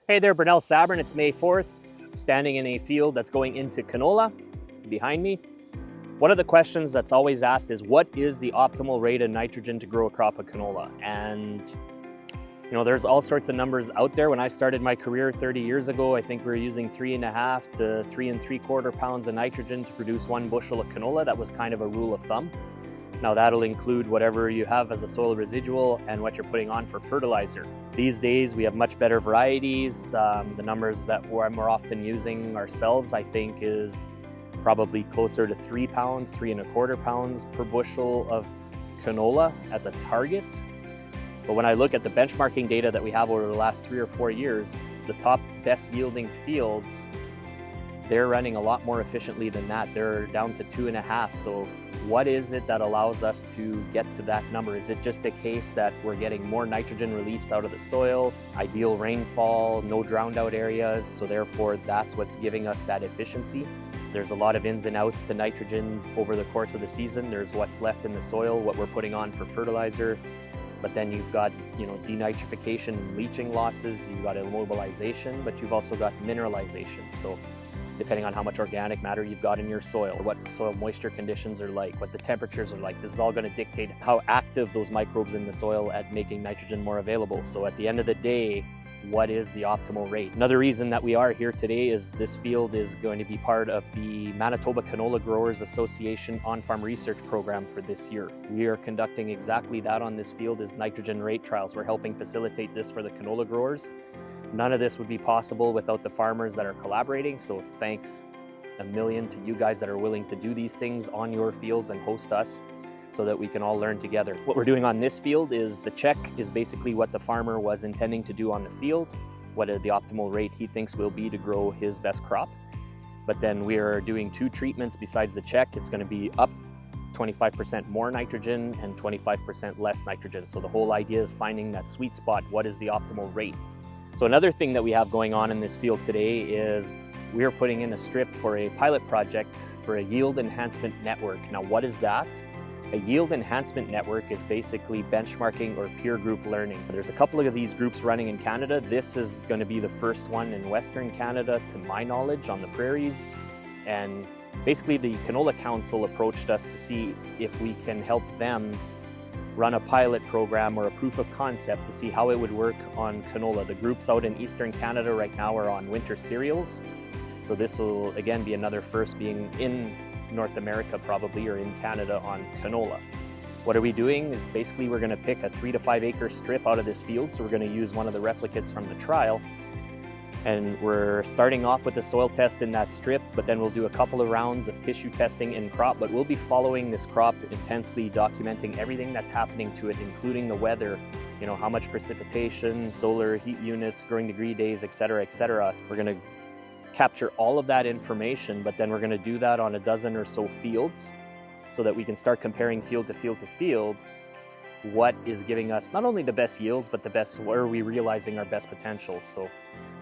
Hey there, Brunel Sabrin. It's May 4th, standing in a field that's going into canola behind me. One of the questions that's always asked is, what is the optimal rate of nitrogen to grow a crop of canola? And there's all sorts of numbers out there. When I started my career 30 years ago, I think we were using 3.5 to 3.75 pounds of nitrogen to produce 1 bushel of canola. That was kind of a rule of thumb. Now that'll include whatever you have as a soil residual and what you're putting on for fertilizer. These days we have much better varieties. The numbers that we're more often using ourselves, I think, is probably closer to 3 pounds, 3.25 pounds per bushel of canola as a target. But when I look at the benchmarking data that we have over the last 3 or 4 years, the top best yielding fields, they're running a lot more efficiently than that. They're down to 2.5. So what is it that allows us to get to that number? Is it just a case that we're getting more nitrogen released out of the soil, ideal rainfall, no drowned out areas, so therefore that's what's giving us that efficiency? There's a lot of ins and outs to nitrogen over the course of the season. There's what's left in the soil, what we're putting on for fertilizer, but then you've got denitrification and leaching losses, you've got immobilization, but you've also got mineralization. So depending on how much organic matter you've got in your soil, what soil moisture conditions are like, what the temperatures are like, this is all going to dictate how active those microbes in the soil at making nitrogen more available. So at the end of the day, what is the optimal rate? Another reason that we are here today is this field is going to be part of the Manitoba Canola Growers Association on-farm research program for this year. We are conducting exactly that on this field, is nitrogen rate trials. We're helping facilitate this for the canola growers. None of this would be possible without the farmers that are collaborating, so thanks a million to you guys that are willing to do these things on your fields and host us so that we can all learn together. What we're doing on this field is the check is basically what the farmer was intending to do on the field, what the optimal rate he thinks will be to grow his best crop. But then we are doing 2 treatments besides the check. It's going to be up 25% more nitrogen and 25% less nitrogen. So the whole idea is finding that sweet spot. What is the optimal rate? So another thing that we have going on in this field today is we are putting in a strip for a pilot project for a yield enhancement network. Now, what is that? A yield enhancement network is basically benchmarking or peer group learning. There's a couple of these groups running in Canada. This is going to be the first one in Western Canada, to my knowledge, on the prairies. And basically the Canola Council approached us to see if we can help them run a pilot program or a proof of concept to see how it would work on canola. The groups out in Eastern Canada right now are on winter cereals. So this will again be another first, being in North America probably, or in Canada, on canola. What are we doing is basically we're going to pick a 3 to 5 acre strip out of this field. So we're going to use one of the replicates from the trial. And we're starting off with the soil test in that strip, but then we'll do a couple of rounds of tissue testing in crop. But we'll be following this crop intensely, documenting everything that's happening to it, including the weather, how much precipitation, solar heat units, growing degree days, etc., etc. We're going to capture all of that information, but then we're going to do that on a dozen or so fields so that we can start comparing field to field to field what is giving us not only the best yields, but the best, where are we realizing our best potential. So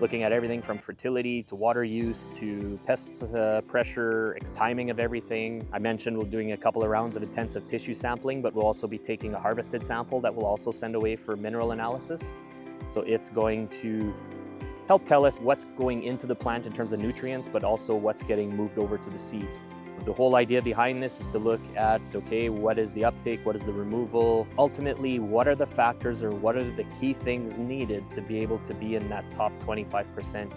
looking at everything from fertility to water use to pest pressure, timing of everything. I mentioned we're doing a couple of rounds of intensive tissue sampling, but we'll also be taking a harvested sample that we'll also send away for mineral analysis. So it's going to help tell us what's going into the plant in terms of nutrients, but also what's getting moved over to the seed. The whole idea behind this is to look at, okay, what is the uptake, what is the removal? Ultimately, what are the factors or what are the key things needed to be able to be in that top 25%,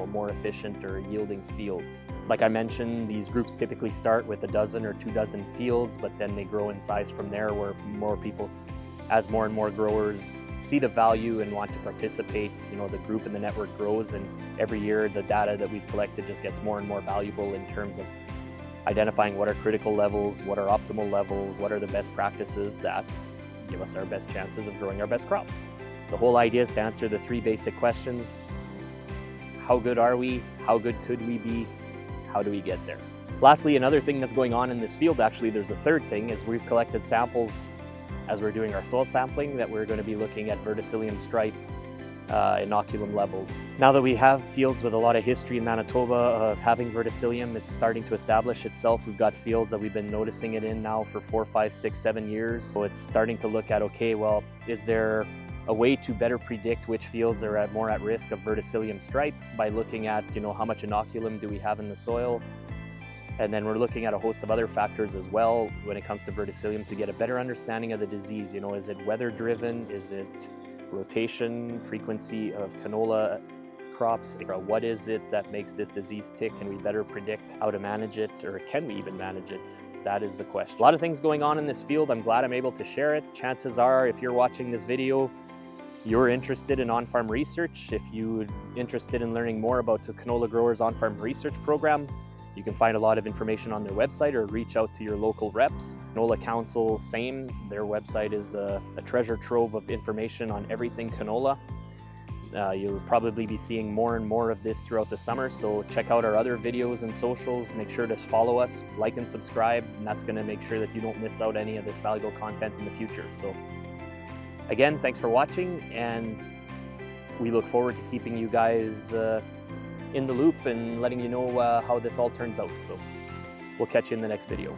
more efficient or yielding fields? Like I mentioned, these groups typically start with a dozen or 2 dozen fields, but then they grow in size from there, where more people, as more and more growers see the value and want to participate, the group and the network grows, and every year the data that we've collected just gets more and more valuable in terms of identifying what are critical levels, what are optimal levels, what are the best practices that give us our best chances of growing our best crop. The whole idea is to answer the 3 basic questions. How good are we? How good could we be? How do we get there? Lastly, another thing that's going on in this field, actually there's a third thing, is we've collected samples as we're doing our soil sampling that we're going to be looking at verticillium stripe inoculum levels. Now that we have fields with a lot of history in Manitoba of having verticillium, it's starting to establish itself. We've got fields that we've been noticing it in now for 4, 5, 6, 7 years. So it's starting to look at, okay, well, is there a way to better predict which fields are more at risk of verticillium stripe by looking at, how much inoculum do we have in the soil. And then we're looking at a host of other factors as well when it comes to verticillium to get a better understanding of the disease. Is it weather driven? Is it rotation, frequency of canola crops? What is it that makes this disease tick? Can we better predict how to manage it, or can we even manage it? That is the question. A lot of things going on in this field. I'm glad I'm able to share it. Chances are, if you're watching this video, you're interested in on-farm research. If you're interested in learning more about the Canola Growers On-Farm Research Program, you can find a lot of information on their website or reach out to your local reps. Canola Council, same. Their website is a treasure trove of information on everything canola. You'll probably be seeing more and more of this throughout the summer, so check out our other videos and socials. Make sure to follow us, like and subscribe, and that's going to make sure that you don't miss out any of this valuable content in the future. So again, thanks for watching, and we look forward to keeping you guys in the loop and letting you know how this all turns out. So we'll catch you in the next video.